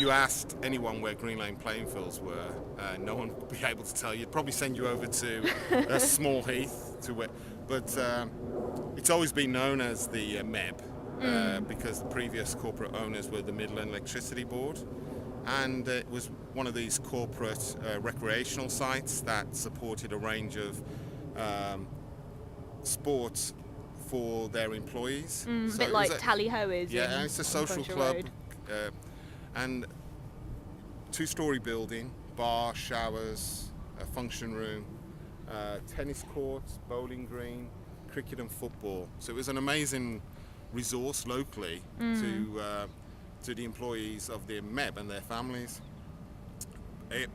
you asked anyone where Green Lane playing fields were, no one would be able to tell you. It'd probably send you over to a small heath to where, but it's always been known as the MEB because the previous corporate owners were the Midland Electricity Board, and it was one of these corporate recreational sites that supported a range of sports for their employees. A bit like Tally-Ho is. Yeah, and it's a social club. And 2-story building, bar, showers, a function room, tennis courts, bowling green, cricket and football. So it was an amazing resource locally to the employees of the MEB and their families. It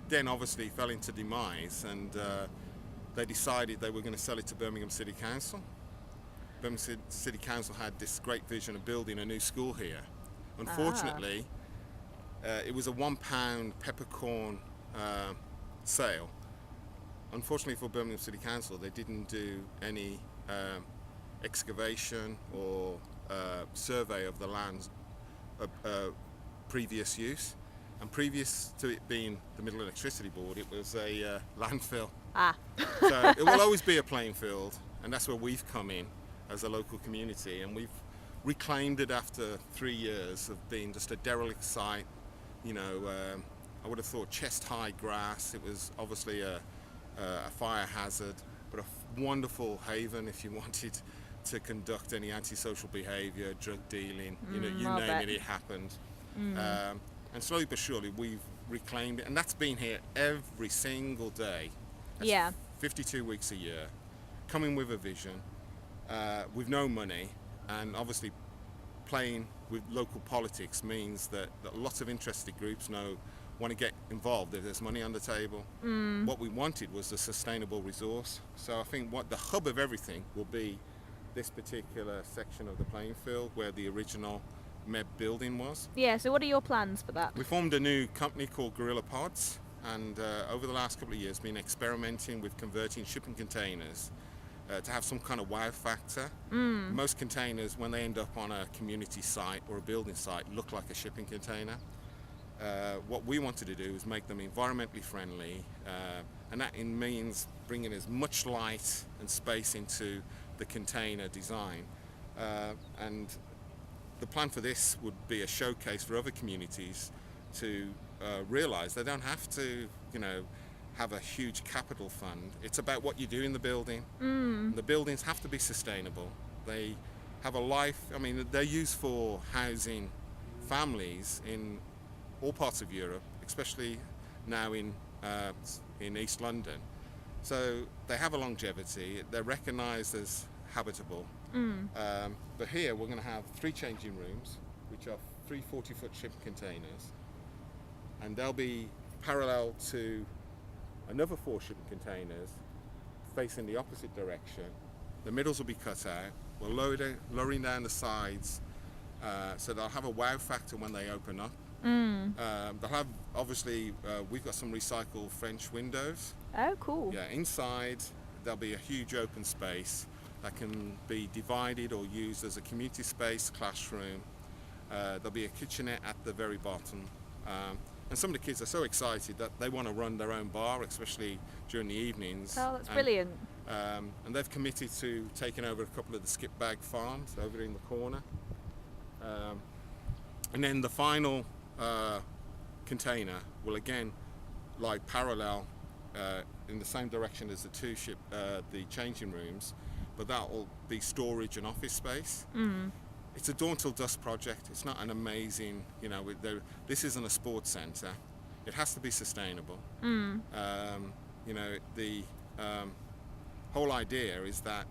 then obviously fell into demise, and they decided they were going to sell it to Birmingham City Council. Birmingham City Council had this great vision of building a new school here. Unfortunately, it was a £1 peppercorn sale. Unfortunately for Birmingham City Council, they didn't do any excavation or survey of the land's previous use. And previous to it being the Midland Electricity Board, it was a landfill. So it will always be a playing field, and that's where we've come in as a local community, and we've reclaimed it after 3 years of being just a derelict site. I would have thought chest-high grass. It was obviously a fire hazard, but a wonderful haven if you wanted to conduct any antisocial behaviour, drug dealing, you name it happened. And slowly but surely we've reclaimed it, and that's been here every single day. That's 52 weeks a year, coming with a vision, with no money, and obviously playing with local politics means that lots of interested groups want to get involved if there's money on the table. What we wanted was a sustainable resource. So I think what the hub of everything will be this particular section of the playing field where the original MEB building was. Yeah, so what are your plans for that? We formed a new company called Gorilla Pods, and over the last couple of years been experimenting with converting shipping containers to have some kind of wow factor. Most containers, when they end up on a community site or a building site, look like a shipping container. What we wanted to do is make them environmentally friendly, and that means bringing as much light and space into the container design. And the plan for this would be a showcase for other communities to realise they don't have to, have a huge capital fund. It's about what you do in the building. The buildings have to be sustainable. They have a life. I mean, they're used for housing families in all parts of Europe, especially now in East London. So they have a longevity. They're recognised as habitable. But here we're going to have 3 changing rooms, which are 3 40-foot shipping containers, and they'll be parallel to another 4 shipping containers facing the opposite direction. The middles will be cut out. We're lowering down the sides, so they'll have a wow factor when they open up. They'll have, obviously, we've got some recycled French windows. Oh, cool. Yeah, inside there'll be a huge open space that can be divided or used as a community space, classroom. There'll be a kitchenette at the very bottom. And some of the kids are so excited that they want to run their own bar, especially during the evenings. Oh, that's brilliant. And they've committed to taking over a couple of the skip bag farms over in the corner. And then the final container will again lie parallel in the same direction as the changing rooms, but that will be storage and office space. It's a dawn till dusk project. It's not an amazing, this isn't a sports centre. It has to be sustainable. The whole idea is that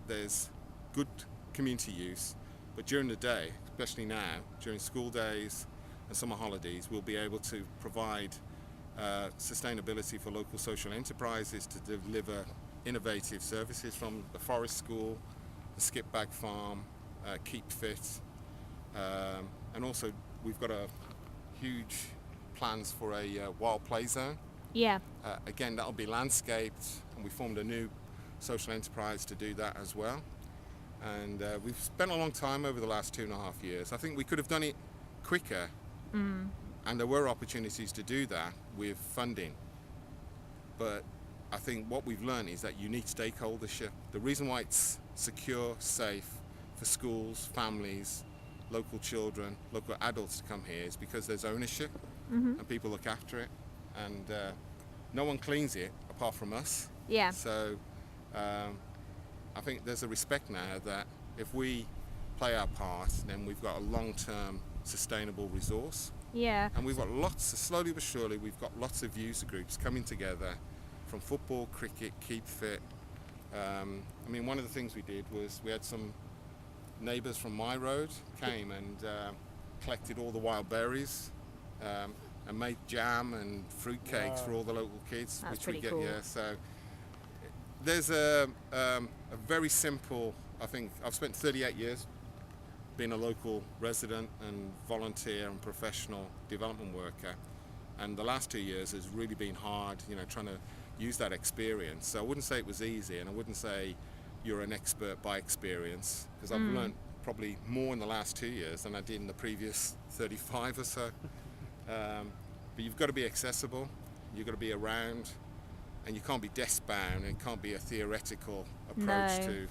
there's good community use, but during the day, especially now, during school days and summer holidays, we'll be able to provide sustainability for local social enterprises to deliver innovative services from the forest school, the skip bag farm, Keep Fit, and also we've got a huge plans for a wild play zone. Again, that'll be landscaped, and we formed a new social enterprise to do that as well. And we've spent a long time over the last 2.5 years. I think we could have done it quicker And there were opportunities to do that with funding. But I think what we've learned is that you need stakeholdership. The reason why it's secure, safe for schools, families, local children, local adults to come here is because there's ownership and people look after it. And no one cleans it apart from us. Yeah. So I think there's a respect now that if we play our part, then we've got a long-term sustainable resource. Yeah. And we've got slowly but surely, we've got lots of user groups coming together from football, cricket, keep fit. I mean, one of the things we did was we had some neighbours from my road came and collected all the wild berries and made jam and fruit cakes for all the local kids. That's which pretty we get cool. here. So there's a very simple, I think I've spent 38 years being a local resident and volunteer and professional development worker, and the last 2 years has really been hard, trying to use that experience. So I wouldn't say it was easy, and I wouldn't say you're an expert by experience, because I've learned probably more in the last 2 years than I did in the previous 35 or so. But you've got to be accessible, you've got to be around, and you can't be desk-bound, and it can't be a theoretical approach to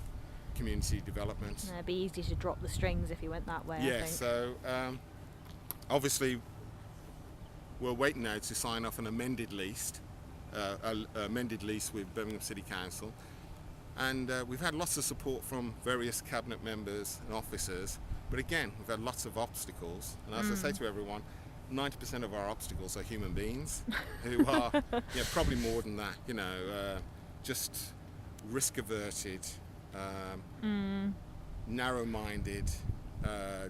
community development. It'd be easy to drop the strings if you went that way, I Yeah, think. so obviously we're waiting now to sign off an amended lease with Birmingham City Council, and we've had lots of support from various cabinet members and officers, but again we've had lots of obstacles, and as I say to everyone, 90% of our obstacles are human beings who are probably more than that, just risk averted, narrow-minded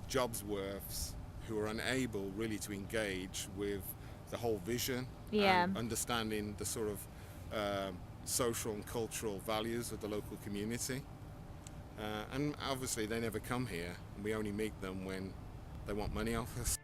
jobs worths who are unable really to engage with the whole vision and understanding the sort of social and cultural values of the local community. And obviously they never come here, and we only meet them when they want money off us.